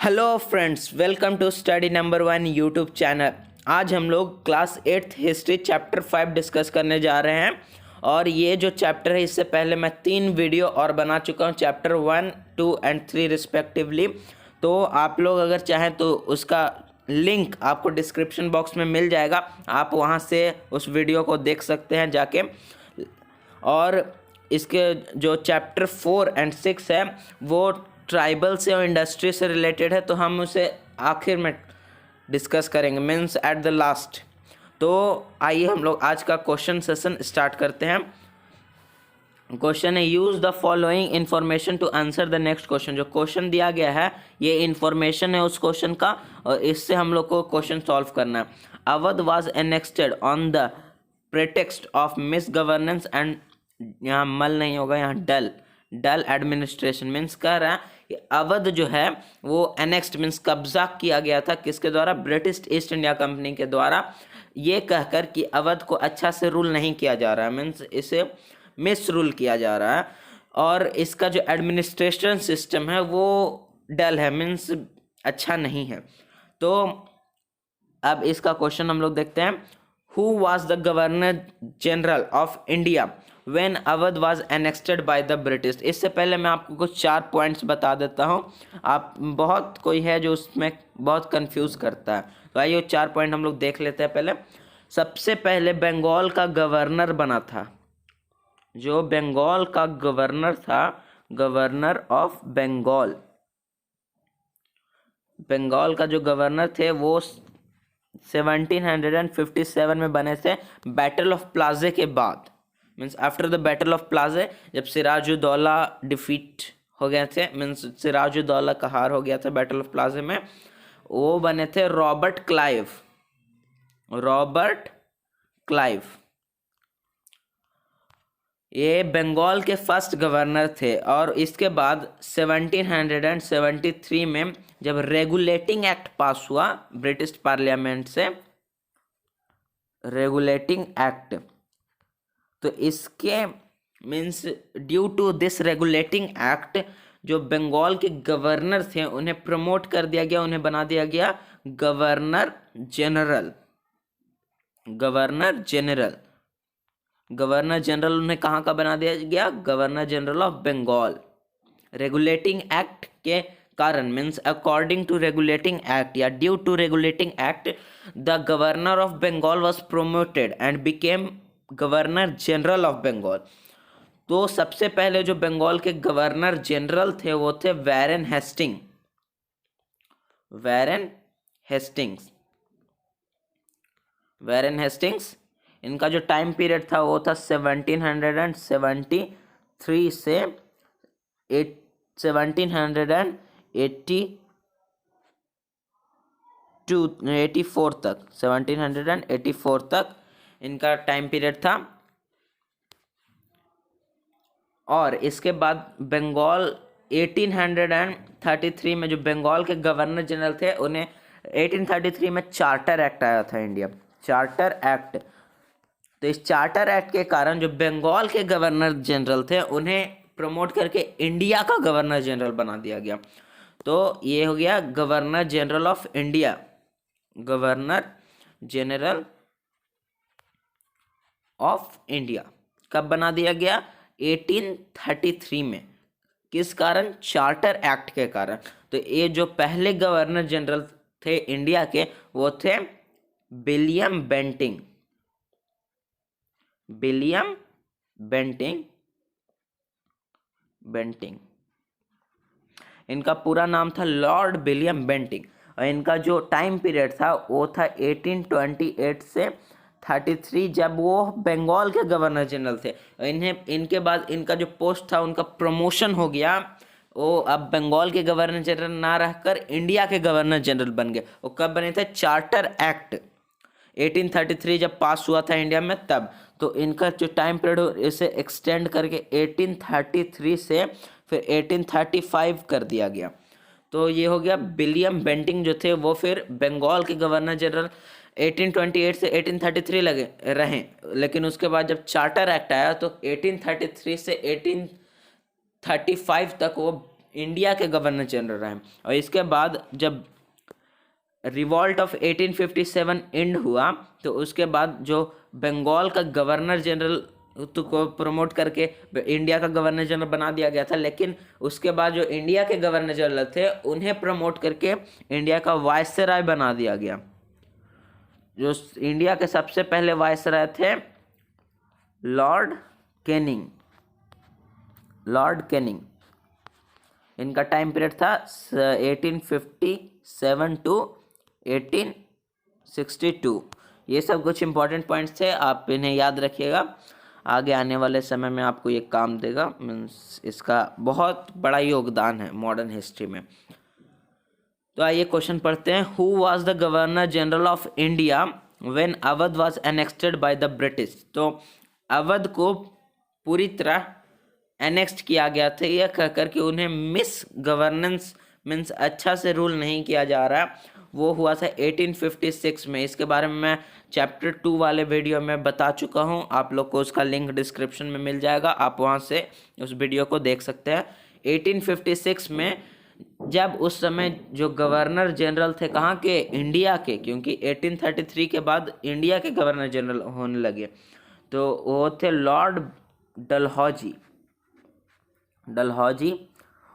Hello friends, welcome to study number 1 YouTube channel. आज हम लोग class 8th history chapter 5 discuss करने जा रहे हैं। और ये जो चैप्टर है, इससे पहले मैं 3 वीडियो और बना चुका हूँ, चैप्टर 1, 2 एंड 3 रिस्पेक्टिवली। तो आप लोग अगर चाहें तो उसका लिंक आपको डिस्क्रिप्शन बॉक्स में मिल जाएगा, आप वहाँ से उस वीडियो को देख सकते हैं जाके। और इसके जो चैप्टर 4 एंड 6 है वो ट्राइबल से और इंडस्ट्री से रिलेटेड है, तो हम उसे आखिर में डिस्कस करेंगे, मीन्स एट द लास्ट। तो आइए हम लोग आज का क्वेश्चन सेशन स्टार्ट करते हैं। क्वेश्चन है, use the following information to answer the next question. जो क्वेश्चन दिया गया है ये इंफॉर्मेशन है उस क्वेश्चन का, और इससे हम लोग को क्वेश्चन सॉल्व करना है। Awadh was annexed on the pretext of misgovernance and, यहाँ मल नहीं होगा, यहाँ डल एडमिनिस्ट्रेशन। मीन्स कह रहा है कि अवध जो है वो एनेक्स्ड मीन्स कब्जा किया गया था, किसके द्वारा? ब्रिटिश ईस्ट इंडिया कंपनी के द्वारा। ये कहकर कि अवध को अच्छा से रूल नहीं किया जा रहा है, मीन्स इसे मिस रूल किया जा रहा है, और इसका जो एडमिनिस्ट्रेशन सिस्टम है वो डल है, मीन्स अच्छा नहीं है। तो अब इसका क्वेश्चन हम लोग देखते हैं। Who was the governor general of India when Awadh was annexed by the British? इससे पहले मैं आपको कुछ 4 पॉइंट्स बता देता हूँ। आप बहुत कोई है जो उसमें बहुत कंफ्यूज करता है, तो आइए 4 पॉइंट हम लोग देख लेते हैं। पहले सबसे पहले बंगाल का गवर्नर बना था, जो बंगाल का गवर्नर था, गवर्नर ऑफ बंगाल, बंगाल का जो गवर्नर थे वो 1757 में बने थे, बैटल ऑफ प्लाजे के बाद। Means after the battle of Plassey, जब सिराजुद्दौला डिफीट हो गए थे, मीन्स सिराजुद्दौला का हार हो गया था बैटल ऑफ प्लाजे में, वो बने थे रॉबर्ट क्लाइव। ये बंगाल के फर्स्ट गवर्नर थे। और इसके बाद 1773 में जब रेगुलेटिंग एक्ट पास हुआ ब्रिटिश पार्लियामेंट से, रेगुलेटिंग एक्ट, तो इसके means due to this regulating act जो बंगाल के गवर्नर थे उन्हें प्रमोट कर दिया गया, उन्हें बना दिया गया गवर्नर जनरल। गवर्नर जनरल उन्हें कहाँ का बना दिया गया? Governor general of Bengal. Regulating act के कारण, means according to regulating act या due to regulating act, the governor of Bengal was promoted and became governor general of Bengal. तो सबसे पहले जो बंगाल के गवर्नर जनरल थे वो थे वैरन हेस्टिंग्स। इनका जो टाइम पीरियड था वो था 1773 से 1784 तक इनका टाइम पीरियड था। और इसके बाद बंगाल 1833 में जो बंगाल के गवर्नर जनरल थे उन्हें 1833 में चार्टर एक्ट आया था, इंडिया चार्टर एक्ट। तो इस चार्टर एक्ट के कारण जो बंगाल के गवर्नर जनरल थे उन्हें प्रमोट करके इंडिया का गवर्नर जनरल बना दिया गया। तो ये हो गया governor general of India, governor general of India कब बना दिया गया? 1833 में। किस कारण? चार्टर एक्ट के कारण। तो ये जो पहले गवर्नर जनरल थे इंडिया के वो थे विलियम बेंटिंग। इनका पूरा नाम था लॉर्ड विलियम बेंटिंग। और इनका जो टाइम पीरियड था वो था 1828 से 33, जब वो बंगाल के गवर्नर जनरल थे। इनके बाद इनका जो पोस्ट था उनका प्रमोशन हो गया, वो अब बंगाल के गवर्नर जनरल ना रहकर इंडिया के गवर्नर जनरल बन गए। वो कब बने थे? चार्टर एक्ट 1833 जब पास हुआ था इंडिया में तब। तो इनका जो टाइम पीरियड इसे एक्सटेंड करके 1833 से फिर 1835 कर दिया गया। तो ये हो गया विलियम बेंटिंग जो थे वो फिर बंगाल के गवर्नर जनरल 1828 से 1833 रहे। लेकिन उसके बाद जब चार्टर एक्ट आया तो 1833 से 1835 तक वो इंडिया के गवर्नर जनरल रहे। और इसके बाद जब रिवॉल्ट ऑफ 1857 एंड हुआ तो उसके बाद जो बंगाल का गवर्नर जनरल तो को प्रमोट करके इंडिया का गवर्नर जनरल बना दिया गया था, लेकिन उसके बाद जो इंडिया के गवर्नर जनरल थे उन्हें प्रमोट करके इंडिया का वायसराय बना दिया गया। जो इंडिया के सबसे पहले वायसराय थे लॉर्ड कैनिंग। इनका टाइम पीरियड था 1857 टू 1862। ये सब कुछ इंपॉर्टेंट पॉइंट्स थे, आप इन्हें याद रखिएगा, आगे आने वाले समय में आपको ये काम देगा। मीन्स इसका बहुत बड़ा योगदान है मॉडर्न हिस्ट्री में। तो आइए क्वेश्चन पढ़ते हैं। Who was the governor general of India when Awadh was annexed by the British. तो अवध को पूरी तरह एनेक्स्ड किया गया था, यह कहकर के उन्हें मिस गवर्नेंस मीन्स अच्छा से रूल नहीं किया जा रहा, वो हुआ था 1856 में। इसके बारे में मैं चैप्टर 2 वाले वीडियो में बता चुका हूँ, आप लोग को उसका लिंक डिस्क्रिप्शन में मिल जाएगा, आप वहाँ से उस वीडियो को देख सकते हैं। 1856 में जब उस समय जो गवर्नर जनरल थे कहाँ के, इंडिया के, क्योंकि 1833 के बाद इंडिया के गवर्नर जनरल होने लगे, तो वो थे लॉर्ड डलहौजी।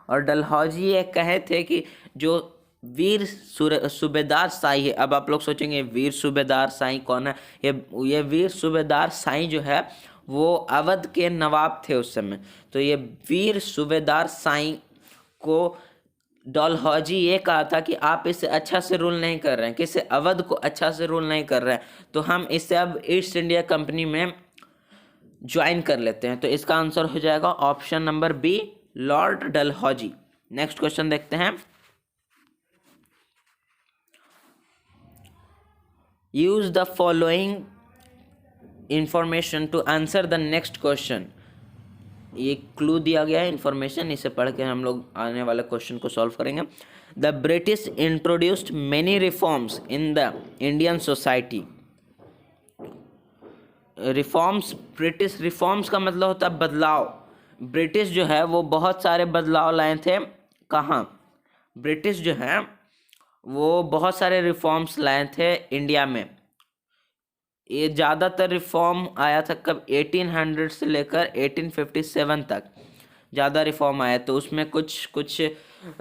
और डलहौजी ये कहे थे कि जो वीर सूबेदार साई है। अब आप लोग सोचेंगे वीर सूबेदार साई कौन है, ये वीर सूबेदार साई जो है वो अवध के नवाब थे उस समय। तो ये वीर सूबेदार साई को डलहौजी ये कहा था कि आप इसे अच्छा से रूल नहीं कर रहे हैं, किसे अवध को अच्छा से रूल नहीं कर रहे हैं, तो हम इसे अब ईस्ट इंडिया कंपनी में ज्वाइन कर लेते हैं। तो इसका आंसर हो जाएगा option number B, Lord Dalhousie. Next question देखते हैं। Use the following information to answer the next question. ये क्लू दिया गया है इंफॉर्मेशन, इसे पढ़ के हम लोग आने वाले क्वेश्चन को सॉल्व करेंगे। The British introduced many reforms in the Indian society. British reforms का मतलब होता है बदलाव। ब्रिटिश जो है वो बहुत सारे बदलाव लाए थे। कहाँ? ब्रिटिश जो है वो बहुत सारे रिफॉर्म्स लाए थे इंडिया में। ये ज़्यादातर रिफॉर्म आया था कब, 1800 से लेकर 1857 तक ज़्यादा रिफॉर्म आया। तो उसमें कुछ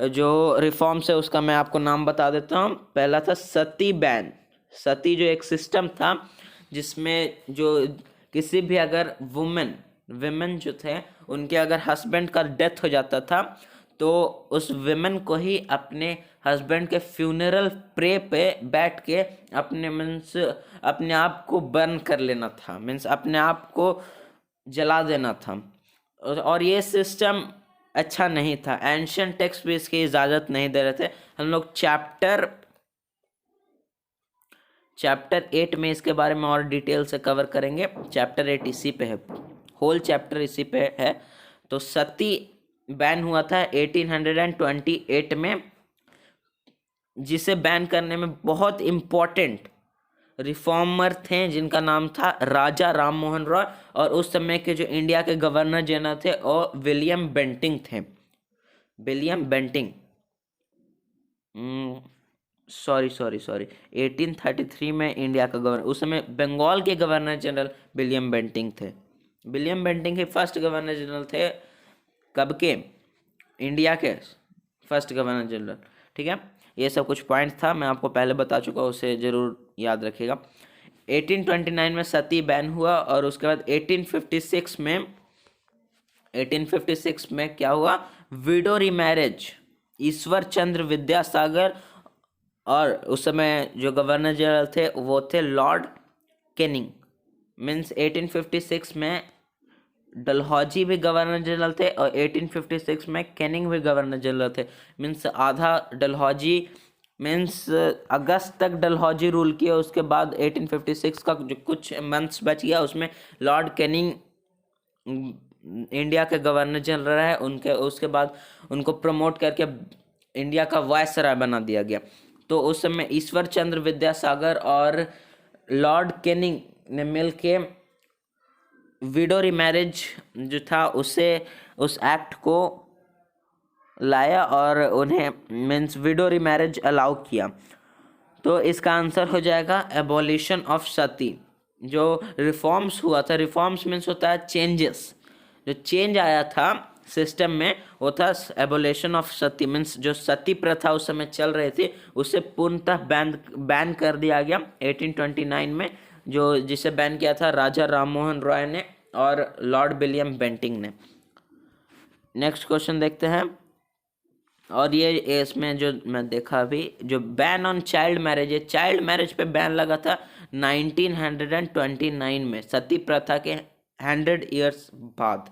जो रिफॉर्म्स है उसका मैं आपको नाम बता देता हूँ। पहला था सती बैन। सती जो एक सिस्टम था जिसमें जो किसी भी अगर विमेन जो थे उनके अगर हस्बैंड का डेथ हो जाता था तो उस विमेन को ही अपने हस्बैंड के फ्यूनरल प्रे पे बैठ के अपने आप को बर्न कर लेना था, मीन्स अपने आप को जला देना था। और ये सिस्टम अच्छा नहीं था। एंशिएंट टेक्स्ट भी इसकी इजाज़त नहीं दे रहे थे। हम लोग चैप्टर 8 में इसके बारे में और डिटेल से कवर करेंगे। चैप्टर 8 इसी पे है, होल चैप्टर इसी पे है। तो सती बैन हुआ था 1828 में, जिसे बैन करने में बहुत इम्पोर्टेंट रिफॉर्मर थे जिनका नाम था राजा राम मोहन रॉय, और उस समय के जो इंडिया के गवर्नर जनरल थे और विलियम बेंटिंग थे। विलियम बेंटिंग सॉरी 1833 में इंडिया का गवर्नर, उस समय बंगाल के गवर्नर जनरल विलियम बेंटिंग थे। विलियम बेंटिंग ही फर्स्ट गवर्नर जनरल थे, कब के, इंडिया के फर्स्ट गवर्नर जनरल। ठीक है, ये सब कुछ पॉइंट्स था, मैं आपको पहले बता चुका हूँ, उसे ज़रूर याद रखिएगा। 1829 में सती बैन हुआ और उसके बाद 1856 में क्या हुआ, विडो रीमैरिज। ईश्वर चंद्र विद्यासागर और उस समय जो गवर्नर जनरल थे वो थे लॉर्ड कैनिंग। मीन्स 1856 में डलहौजी भी गवर्नर जनरल थे और 1856 में कैनिंग भी गवर्नर जनरल थे। मीन्स आधा डलहौजी, मीन्स अगस्त तक डलहौजी रूल किया। उसके बाद 1856 का जो कुछ मंथ्स बच गया उसमें लॉर्ड कैनिंग इंडिया के गवर्नर जनरल रहे। उसके बाद उनको प्रमोट करके इंडिया का वायसराय बना दिया गया। तो उस समय ईश्वर चंद्र विद्यासागर और लॉर्ड कैनिंग ने मिल के विडो रीमैरिज जो था उस एक्ट को लाया और उन्हें मीन्स विडो रीमैरिज अलाउ किया। तो इसका आंसर हो जाएगा एबॉलिशन ऑफ सती। जो रिफॉर्म्स हुआ था, रिफॉर्म्स मीन्स होता है चेंजेस, जो चेंज आया था सिस्टम में वो था एबोलेशन ऑफ सती। मीन्स जो सती प्रथा उस समय चल रही थी उसे पूर्णतः बैन कर दिया गया 1829 में, जो जिसे बैन किया था राजा राममोहन रॉय ने और लॉर्ड विलियम बेंटिंग ने। नेक्स्ट क्वेश्चन देखते हैं। और ये इसमें जो मैं देखा अभी, जो बैन ऑन चाइल्ड मैरिज है, चाइल्ड मैरिज पे बैन लगा था 1929 में, सती प्रथा के 100 ईयर्स बाद।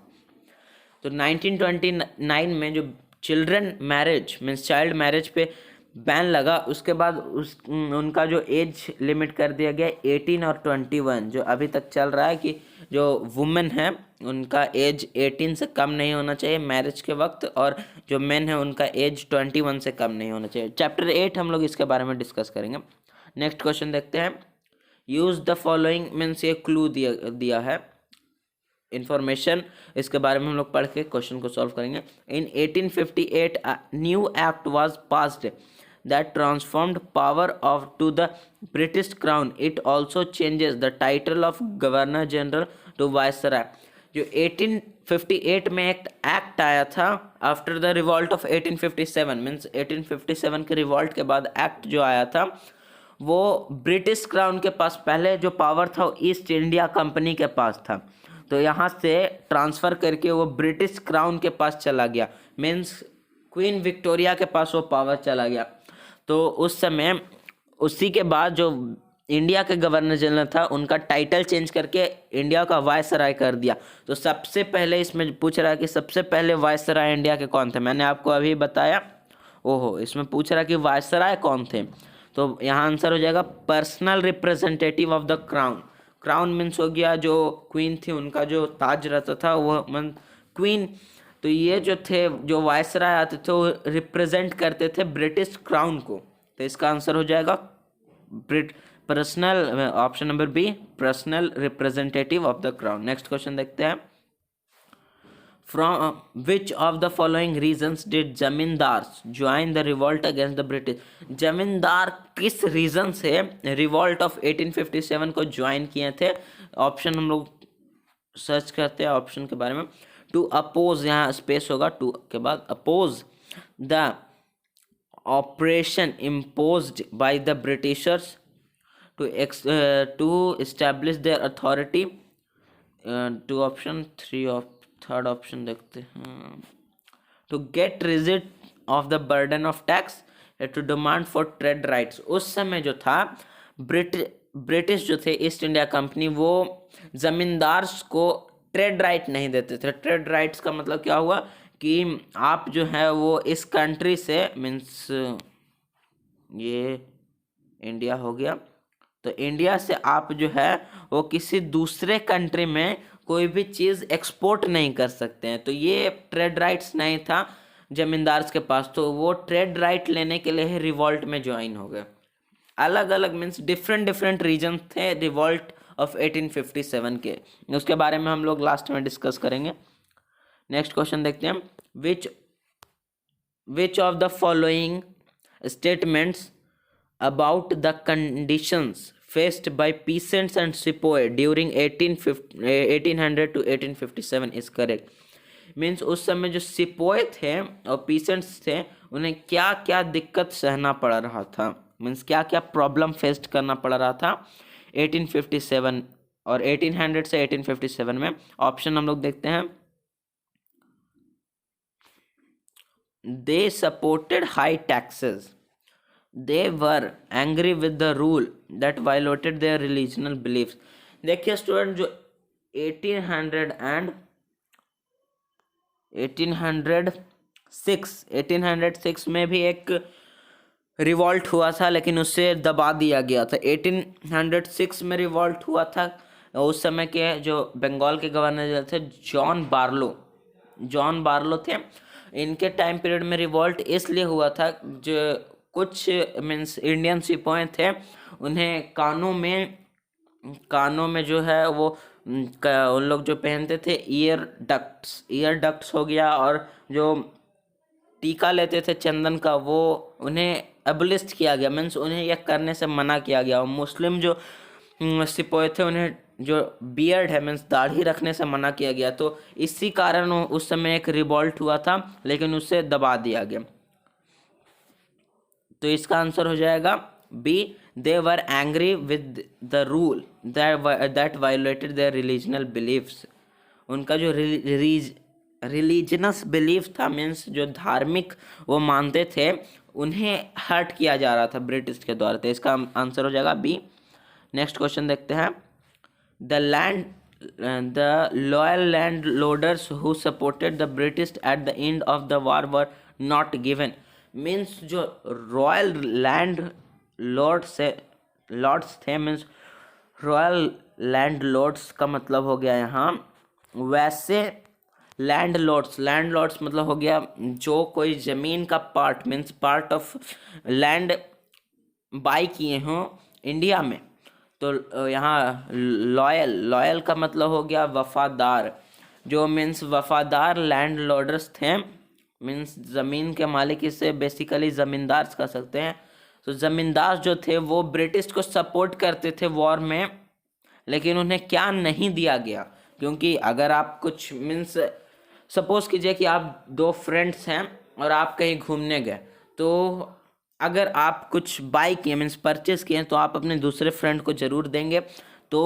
तो 1929 में जो children marriage means child marriage पे बैन लगा, उसके बाद उनका जो एज लिमिट कर दिया गया 18 और 21, जो अभी तक चल रहा है कि जो वुमेन है उनका एज 18 से कम नहीं होना चाहिए मैरिज के वक्त, और जो मेन है उनका एज 21 से कम नहीं होना चाहिए। चैप्टर 8 हम लोग इसके बारे में डिस्कस करेंगे। नेक्स्ट क्वेश्चन देखते हैं। यूज द फॉलोइंग मीन्स ये क्लू दिया है इंफॉर्मेशन, इसके बारे में हम लोग पढ़ के क्वेश्चन को सॉल्व करेंगे। इन 1858 new act was passed that transformed power of to the British Crown. It also changes the title of Governor General to Viceroy. जो 1858 में एक एक्ट आया था after the revolt of 1857 means 1857 के रिवॉल्ट के बाद एक्ट जो आया था वो ब्रिटिश क्राउन के पास, पहले जो पावर था वो ईस्ट इंडिया कंपनी के पास था, तो यहाँ से ट्रांसफ़र करके वो ब्रिटिश क्राउन के पास चला गया, मीन्स क्वीन विक्टोरिया के पास वो पावर चला गया। तो उस समय उसी के बाद जो इंडिया के गवर्नर जनरल था उनका टाइटल चेंज करके इंडिया का वायसराय कर दिया। तो सबसे पहले इसमें पूछ रहा है कि सबसे पहले वायसराय इंडिया के कौन थे, मैंने आपको अभी बताया। ओहो, इसमें पूछ रहा कि वायसराय कौन थे, तो यहाँ आंसर हो जाएगा personal representative of the crown. Crown means हो गया जो क्वीन थी उनका जो ताज रहता था वो क्वीन, तो ये जो थे जो वायसराय आते थे वो रिप्रेजेंट करते थे ब्रिटिश क्राउन को, तो इसका आंसर हो जाएगा personal, option number B, personal representative of the crown. Next question देखते हैं। From which of the following reasons did zamindars join the revolt against the British. Zamindar किस रीजन से रिवॉल्ट ऑफ 1857 को ज्वाइन किए थे, ऑप्शन हम लोग सर्च करते हैं ऑप्शन के बारे में। टू अपोज, यहाँ स्पेस होगा टू के बाद, oppose the operation imposed by the Britishers, to establish their authority, to option three of third option देखते हैं, to get rigid of the burden of tax, to demand for trade rights. उस समय जो था British जो थे east India company वो जमींदार्स को ट्रेड राइट नहीं देते थे। ट्रेड राइट्स का मतलब क्या हुआ कि आप जो है वो इस कंट्री से मीन्स ये इंडिया हो गया, तो इंडिया से आप जो है वो किसी दूसरे कंट्री में कोई भी चीज़ एक्सपोर्ट नहीं कर सकते हैं, तो ये ट्रेड राइट्स नहीं था जमींदार्स के पास, तो वो ट्रेड राइट लेने के लिए रिवॉल्ट में ज्वाइन हो गए। अलग अलग मीन्स डिफरेंट रीजन थे रिवॉल्ट ऑफ 1857 के, उसके बारे में हम लोग लास्ट में डिस्कस करेंगे। नेक्स्ट क्वेश्चन देखते हैं। विच of the following statements about the conditions faced by peasants and sepoy during 1800 to 1857 is correct। Means उस समय जो सिपोय थे और पीसेंट्स थे उन्हें क्या क्या दिक्कत सहना पड़ रहा था, मीन्स क्या क्या प्रॉब्लम फेस करना पड़ रहा था 1857 और 1800 से 1857 में। ऑप्शन हम लोग देखते हैं। They supported high taxes, they were angry with the rule that violated their religional beliefs। देखिए स्टूडेंट, जो 1806 में भी एक रिवॉल्ट हुआ था लेकिन उससे दबा दिया गया था। 1806 में रिवॉल्ट हुआ था, उस समय के जो बंगाल के गवर्नर थे जॉन बार्लो थे, इनके टाइम पीरियड में रिवॉल्ट इसलिए हुआ था जो कुछ मीन्स इंडियन सिपाही थे उन्हें कानों में जो है वो उन लोग जो पहनते थे ईयर डक्ट्स हो गया, और जो टीका लेते थे चंदन का, वो उन्हें एबलिस्ट किया गया, मीन्स उन्हें यह करने से मना किया गया। और मुस्लिम जो सिपाही थे उन्हें जो बियर्ड है मीन्स दाढ़ी रखने से मना किया गया। तो इसी कारण उस समय एक रिवॉल्ट हुआ था, लेकिन उसे दबा दिया गया। तो इसका आंसर हो जाएगा B, they were angry with the rule that violated their religional beliefs. उनका जो रिलीजनस बिलीफ था, मीन्स जो धार्मिक वो मानते थे, उन्हें हर्ट किया जा रहा था ब्रिटिश के द्वारा। तो इसका आंसर हो जाएगा बी। नेक्स्ट क्वेश्चन देखते हैं। The loyal land loaders who supported the British at the end of the war were not given. Means जो रॉयल लैंड लॉर्ड्स थे, मीन्स रॉयल लैंड लॉर्ड्स का मतलब हो गया यहाँ वैसे लैंड लॉर्ड्स मतलब हो गया जो कोई ज़मीन का part, means part of land by किए हों इंडिया में। तो यहाँ लॉयल का मतलब हो गया वफादार, जो मीन्स वफादार लैंड लॉर्डर्स थे, मीन्स ज़मीन के मालिक, इसे बेसिकली ज़मींदार कह सकते हैं। तो ज़मींदार जो थे वो ब्रिटिश को सपोर्ट करते थे वॉर में, लेकिन उन्हें क्या नहीं दिया गया। क्योंकि अगर आप कुछ मीन्स सपोज कीजिए कि आप दो फ्रेंड्स हैं और आप कहीं घूमने गए, तो अगर आप कुछ बाई किए मीन्स परचेस किए तो आप अपने दूसरे फ्रेंड को ज़रूर देंगे। तो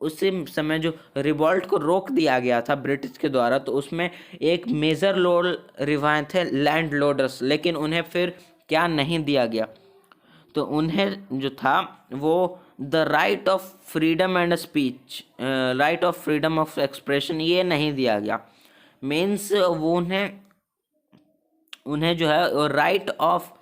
उसी समय जो रिवॉल्ट को रोक दिया गया था ब्रिटिश के द्वारा, तो उसमें एक मेजर रोल निभाए थे लैंड लॉर्डर्स, लेकिन उन्हें फिर क्या नहीं दिया गया। तो उन्हें जो था वो the right of freedom and speech, right of freedom of expression, ये नहीं दिया गया। मीन्स वो उन्हें जो है right of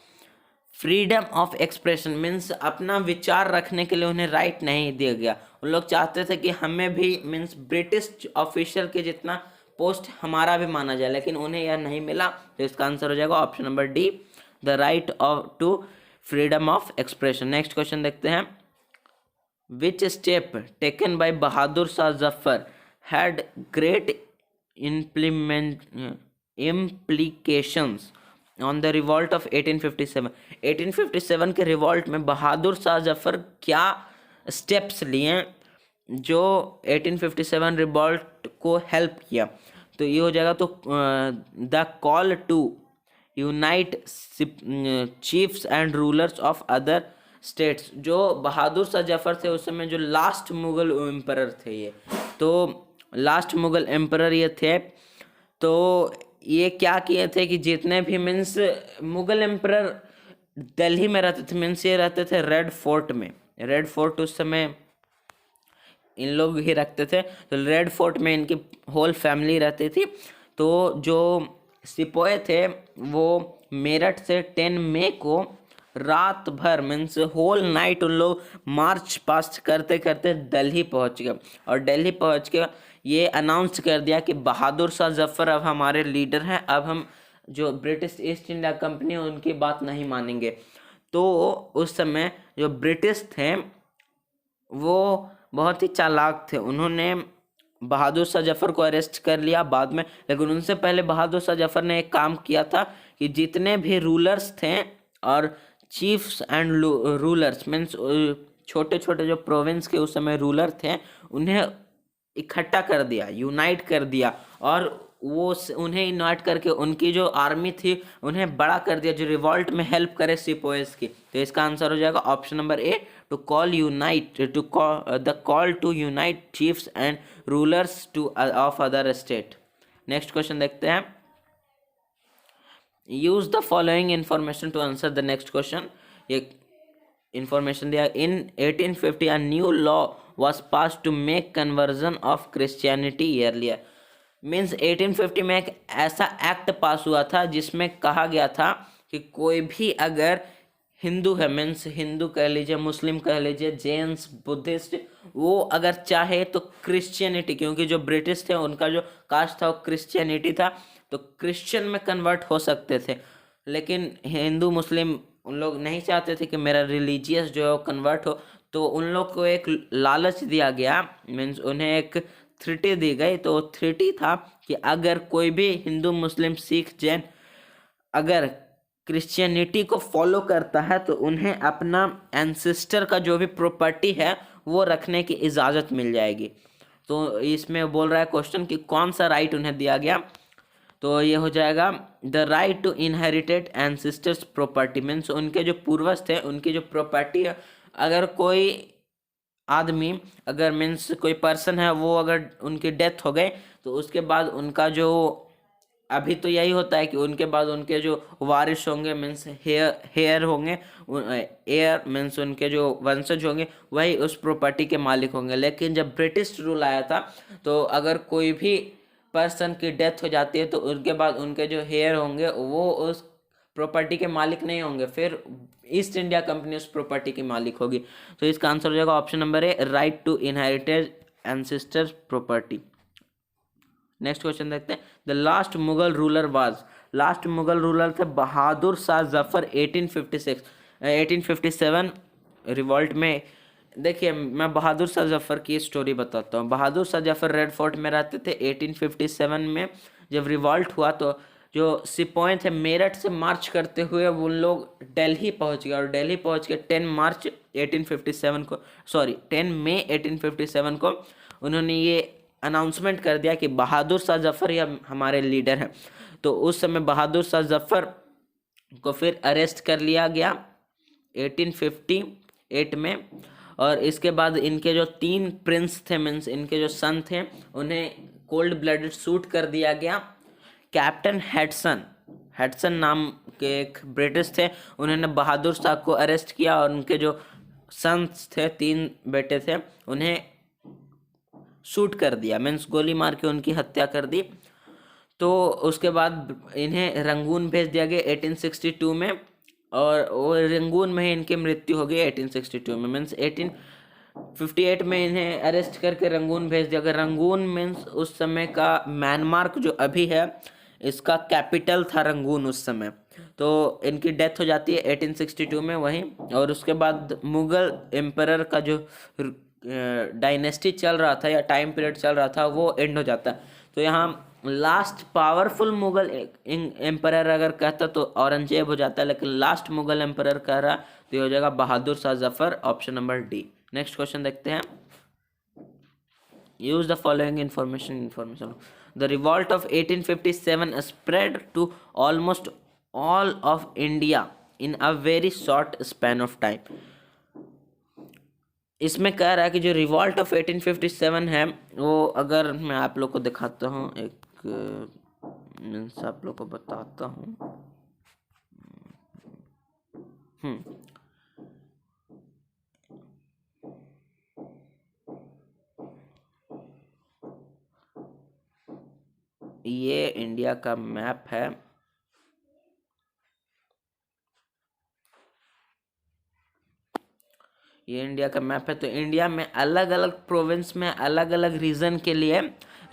freedom of expression means अपना विचार रखने के लिए उन्हें राइट नहीं दिया गया। उन लोग चाहते थे कि हमें भी मीन्स ब्रिटिश ऑफिशियल के जितना पोस्ट हमारा भी माना जाए, लेकिन उन्हें यह नहीं मिला। तो इसका आंसर हो जाएगा option number D, the right of to freedom of expression. Next question देखते हैं। Which step taken by Bahadur Shah Zafar had great implications on the revolt of 1857। 1857 के रिवॉल्ट में बहादुर शाह जफर क्या स्टेप्स लिए जो 1857 रिवॉल्ट को हेल्प किया। तो ये हो जाएगा तो the call to unite chiefs and rulers of other states. जो बहादुर शाह जफर थे उस समय जो लास्ट मुगल एम्परर थे, ये तो लास्ट मुगल एम्परर ये थे। तो ये क्या किए थे कि जितने भी मीन्स मुगल एम्परर दिल्ली में रहते थे, मीन्स ये रहते थे रेड फोर्ट में। रेड फोर्ट उस समय इन लोग ही रखते थे, तो रेड फोर्ट में इनकी होल फैमिली रहती थी। तो जो सिपाही थे वो मेरठ से 10 मई को रात भर मीन्स होल नाइट उन लोग मार्च पास्ट करते करते दिल्ली पहुंच गए। और दिल्ली पहुंच के ये अनाउंस कर दिया कि बहादुर शाह जफर अब हमारे लीडर हैं, अब हम जो ब्रिटिश ईस्ट इंडिया कंपनी है उनकी बात नहीं मानेंगे। तो उस समय जो ब्रिटिश थे वो बहुत ही चालाक थे, उन्होंने बहादुर शाह जफर को अरेस्ट कर लिया बाद में। लेकिन उनसे पहले बहादुर शाह जफर ने एक काम किया था कि जितने भी रूलर्स थे और चीफ्स एंड रूलर्स मीन्स छोटे छोटे जो प्रोविंस के उस समय रूलर थे उन्हें इकट्ठा कर दिया, यूनाइट कर दिया, और वो उन्हें यूनाइट करके उनकी जो आर्मी थी उन्हें बड़ा कर दिया जो रिवॉल्ट में हेल्प करे सिपोइस की। तो इसका आंसर हो जाएगा option number A, to call unite to the call to unite chiefs and rulers to of other state. Next question देखते हैं। Use the following information to answer the next question. ये information दिया, in 1850 a new law was passed to make conversion of Christianity earlier। Means 1850 में एक ऐसा act pass हुआ था जिसमें कहा गया था कि कोई भी अगर हिंदू है, मीन्स हिंदू कह लीजिए, मुस्लिम कह लीजिए, जैन्स, बुद्धिस्ट, वो अगर चाहे तो क्रिश्चियनिटी, क्योंकि जो ब्रिटिश थे उनका जो कास्ट था वो क्रिश्चियनिटी था, तो क्रिश्चियन में कन्वर्ट हो सकते थे। लेकिन हिंदू मुस्लिम उन लोग नहीं चाहते थे कि मेरा रिलीजियस जो है वो कन्वर्ट हो, तो उन लोग को एक लालच दिया गया, मीन्स उन्हें एक थ्रेटी दी गई। तो थ्रेटी था कि अगर कोई भी हिंदू मुस्लिम सिख जैन अगर क्रिश्चियनिटी को फॉलो करता है तो उन्हें अपना एंसेस्टर का जो भी प्रॉपर्टी है वो रखने की इजाज़त मिल जाएगी। तो इसमें बोल रहा है क्वेश्चन कि कौन सा राइट उन्हें दिया गया, तो ये हो जाएगा the right to inherited ancestors property, means उनके जो पूर्वज थे उनकी जो प्रॉपर्टी है, अगर कोई आदमी, अगर मीन्स कोई पर्सन है वो अगर उनकी डेथ हो गई तो उसके बाद उनका जो, अभी तो यही होता है कि उनके बाद उनके जो वारिस होंगे मीन्स हेयर होंगे, एयर मीन्स उनके जो वंशज होंगे वही उस प्रॉपर्टी के मालिक होंगे। लेकिन जब ब्रिटिश रूल आया था तो अगर कोई भी पर्सन की डेथ हो जाती है तो उनके बाद उनके जो हेयर होंगे वो उस प्रॉपर्टी के मालिक नहीं होंगे, फिर ईस्ट इंडिया कंपनी उस प्रॉपर्टी की मालिक होगी। तो इसका आंसर हो जाएगा option number A, right to inherited ancestor property. Next question देखते हैं। The last Mughal ruler was, last Mughal ruler थे बहादुर शाह जफर 1857 रिवॉल्ट में। देखिए मैं बहादुर शाह जफर की स्टोरी बताता हूँ। बहादुर शाह जफर रेड फोर्ट में रहते थे। 1857 में जब रिवॉल्ट हुआ तो जो सिपाही थे मेरठ से मार्च करते हुए उन लोग दिल्ली पहुंच गए, और दिल्ली पहुंच के 10 मई 1857 को उन्होंने ये अनाउंसमेंट कर दिया कि बहादुर शाह जफर या हमारे लीडर हैं। तो उस समय बहादुर शाह जफर को फिर अरेस्ट कर लिया गया 1858 में, और इसके बाद इनके जो 3 प्रिंस थे मीन्स इनके जो सन थे उन्हें कोल्ड ब्लडेड शूट कर दिया गया। कैप्टन हेडसन नाम के एक ब्रिटिश थे, उन्होंने बहादुर शाह को अरेस्ट किया और उनके जो सन्स थे 3 बेटे थे उन्हें शूट कर दिया, मीन्स गोली मार के उनकी हत्या कर दी। तो उसके बाद इन्हें रंगून भेज दिया गया 1862 में, और वो रंगून में ही इनकी मृत्यु हो गई 1862 में। मीन्स 1858 में इन्हें अरेस्ट करके रंगून भेज दिया गया। रंगून मीन्स उस समय का म्यांमार जो अभी है इसका कैपिटल था रंगून उस समय। तो इनकी डेथ हो जाती है 1862 में वहीं, और उसके बाद मुगल एम्परर का जो डायनेस्टी चल रहा था या टाइम पीरियड चल रहा था वो एंड हो जाता है। तो यहाँ लास्ट पावरफुल मुगल एम्परर अगर कहता तो औरंगजेब हो जाता है, लेकिन लास्ट मुगल एम्परर कह रहा तो ये हो जाएगा Bahadur Shah Zafar, option number D. Next question देखते हैं। Use the following information. The revolt of 1857 spread to almost all of India in a very short span of time. इसमें कह रहा है कि जो रिवॉल्ट ऑफ 1857 है वो, अगर मैं आप लोग को दिखाता हूँ, एक मीन्स आप लोग को बताता हूँ। ये इंडिया का मैप है। ये इंडिया का मैप है। तो इंडिया में अलग अलग प्रोविंस में अलग अलग रीजन के लिए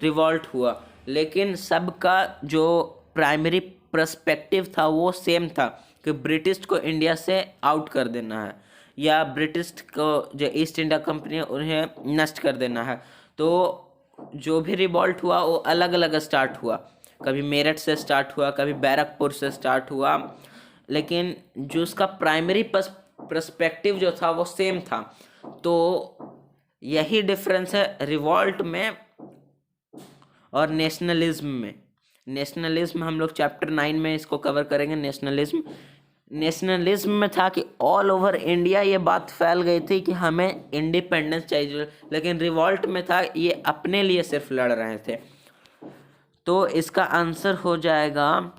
रिवॉल्ट हुआ, लेकिन सबका जो प्राइमरी पर्सपेक्टिव था वो सेम था कि ब्रिटिश को इंडिया से आउट कर देना है, या ब्रिटिश को जो ईस्ट इंडिया कंपनी है उन्हें नष्ट कर देना है। तो जो भी रिवॉल्ट हुआ वो अलग अलग स्टार्ट हुआ, कभी मेरठ से स्टार्ट हुआ, कभी बैरकपुर से स्टार्ट हुआ, लेकिन जो उसका प्राइमरी पर्सपेक्टिव जो था वो सेम था। तो यही डिफरेंस है रिवॉल्ट में और नेशनलिज्म में। नेशनलिज्म हम लोग चैप्टर 9 में इसको कवर करेंगे। नेशनलिज्म में था कि ऑल ओवर इंडिया ये बात फैल गई थी कि हमें इंडिपेंडेंस चाहिए, लेकिन रिवॉल्ट में था ये अपने लिए सिर्फ लड़ रहे थे। तो इसका आंसर हो जाएगा,